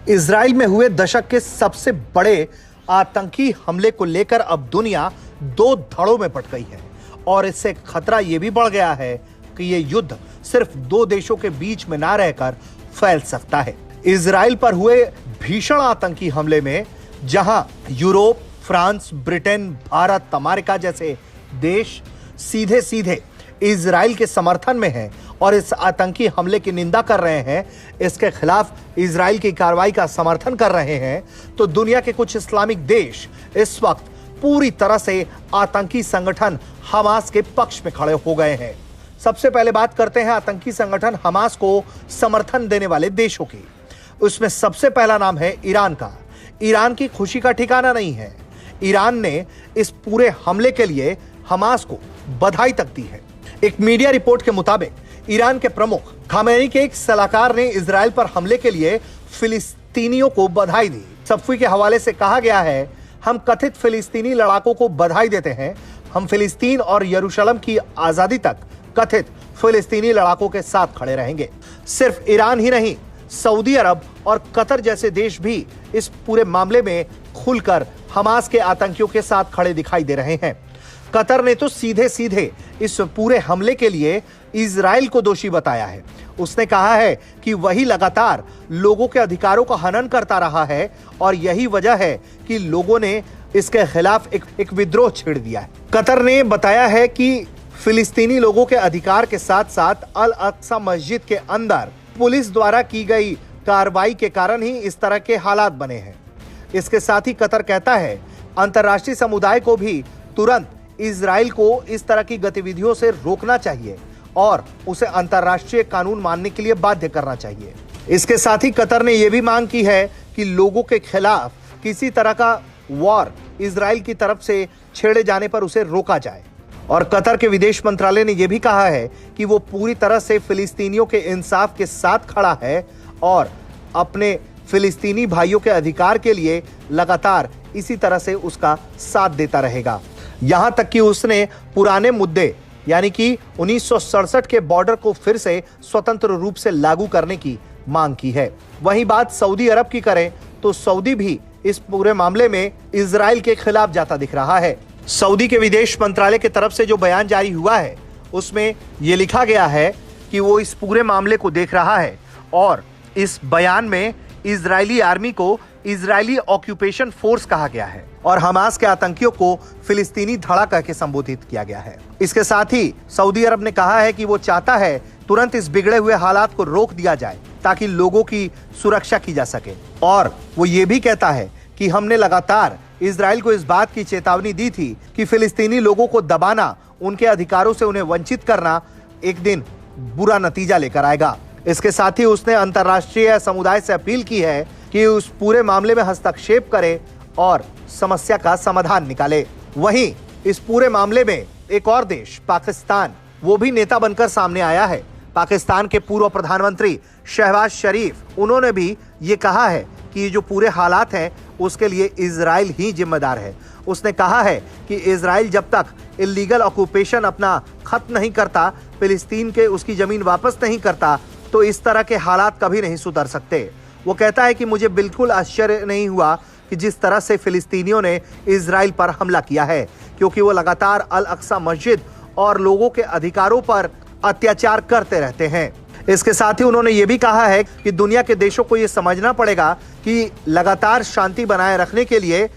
Israel में हुए दशक के सबसे बड़े आतंकी हमले को लेकर अब दुनिया दो धड़ों में बंट गई है और इससे खतरा यह भी बढ़ गया है कि यह युद्ध सिर्फ दो देशों के बीच में ना रहकर फैल सकता है। इजराइल पर हुए भीषण आतंकी हमले में जहां Europe, France, Britain, Bharat, America जैसे देश सीधे सीधे इजराइल के समर्थन में हैं और इस आतंकी हमले की निंदा कर रहे हैं, इसके खिलाफ इजराइल की कार्रवाई का समर्थन कर रहे हैं, तो दुनिया के कुछ इस्लामिक देश इस वक्त पूरी तरह से आतंकी संगठन हमास के पक्ष में खड़े हो गए हैं। सबसे पहले बात करते हैं आतंकी संगठन हमास को समर्थन देने वाले देशों की। उसमें सबसे पहला नाम है ईरान का। ईरान की खुशी का ठिकाना नहीं है। ईरान ने इस पूरे हमले के लिए हमास को बधाई तक दी है। एक मीडिया रिपोर्ट के मुताबिक ईरान के प्रमुख खामेनी के एक सलाहकार ने इजराइल पर हमले के लिए फिलिस्तीनियों को बधाई दी। सफ़ी के हवाले से कहा गया है, हम कथित फिलिस्तीनी लड़ाकों को बधाई देते हैं। हम फिलिस्तीन और यरूशलेम की आजादी तक कथित फिलिस्तीनी लड़ाकों के साथ खड़े रहेंगे। सिर्फ ईरान ही नहीं, सऊदी अरब और कतर जैसे देश भी इस पूरे मामले में खुलकर हमास के आतंकियों के साथ खड़े दिखाई दे रहे हैं। कतर ने तो सीधे सीधे इस पूरे हमले के लिए इजराइल को दोषी बताया है। उसने कहा है कि वही लगातार लोगों के अधिकारों का हनन करता रहा है और यही वजह है कि लोगों ने इसके खिलाफ एक विद्रोह छेड़ दिया है। कतर ने बताया है कि फिलिस्तीनी लोगों के अधिकार के साथ साथ अल अक्सा मस्जिद के अंदर पुलिस द्वारा की गई कार्रवाई के कारण ही इस तरह के हालात बने हैं। इसके साथ ही कतर कहता है अंतर्राष्ट्रीय समुदाय को भी तुरंत इजराइल को इस तरह की गतिविधियों से रोकना चाहिए और उसे अंतर्राष्ट्रीय कानून मानने के लिए बाध्य करना चाहिए। इसके साथ ही कतर ने यह भी मांग की है कि लोगों के खिलाफ किसी तरह का वॉर इजराइल की तरफ से छेड़े जाने पर उसे रोका जाए। और कतर के विदेश मंत्रालय ने यह भी कहा है कि वो पूरी तरह से फिलिस्तीनियों के इंसाफ के साथ खड़ा है और अपने फिलिस्तीनी भाइयों के अधिकार के लिए लगातार इसी तरह से उसका साथ देता रहेगा। यहां तक कि उसने पुराने मुद्दे यानी कि 1967 के बॉर्डर को फिर से स्वतंत्र रूप से लागू करने की मांग की है। वहीं बात सऊदी अरब की करें तो सऊदी भी इस पूरे मामले में इजराइल के खिलाफ जाता दिख रहा है। सऊदी के विदेश मंत्रालय की तरफ से जो बयान जारी हुआ है उसमें यह लिखा गया है कि वो इस पूरे मामले को देख रहा है और इस बयान में इजरायली आर्मी को इजरायली ऑक्यूपेशन फोर्स कहा गया है और हमास के आतंकियों को फिलिस्तीनी धड़ा कह के संबोधित किया गया है। इसके साथ ही सऊदी अरब ने कहा है कि वो चाहता है तुरंत इस बिगड़े हुए हालात को रोक दिया जाए ताकि लोगों की सुरक्षा की जा सके। और वो ये भी कहता है कि हमने लगातार इजराइल को इस बात की चेतावनी दी थी कि फिलिस्तीनी लोगों को दबाना, उनके अधिकारों से उन्हें वंचित करना एक दिन बुरा नतीजा लेकर आएगा। इसके साथ ही उसने अंतर्राष्ट्रीय समुदाय से अपील की है कि उस पूरे मामले में हस्तक्षेप करे और समस्या का समाधान निकाले। वहीं इस पूरे मामले में एक और देश पाकिस्तान, वो भी नेता बनकर सामने आया है। पाकिस्तान के पूर्व प्रधानमंत्री शहबाज शरीफ, उन्होंने भी ये कहा है कि ये जो पूरे हालात हैं उसके लिए इजराइल ही जिम्मेदार है। उसने कहा है कि इजराइल जब तक इलीगल ऑक्यूपेशन अपना खत्म नहीं करता, फिलिस्तीन के उसकी जमीन वापस नहीं करता, तो इस तरह के हालात कभी नहीं सुधर सकते। वो कहता है कि मुझे बिल्कुल आश्चर्य नहीं हुआ कि जिस तरह से फिलिस्तीनियों ने इजराइल पर हमला किया है, क्योंकि वो लगातार अल अक्सा मस्जिद और लोगों के अधिकारों पर अत्याचार करते रहते हैं। इसके साथ ही उन्होंने ये भी कहा है कि दुनिया के देशों को ये समझना पड़ेगा कि लगातार शांति बनाए रखने के लिए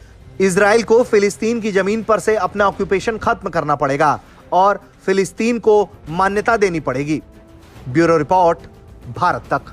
इजराइल को फिलिस्तीन की जमीन पर से अपना ऑक्यूपेशन खत्म करना पड़ेगा और फिलिस्तीन को मान्यता देनी पड़ेगी। ब्यूरो रिपोर्ट, भारत तक।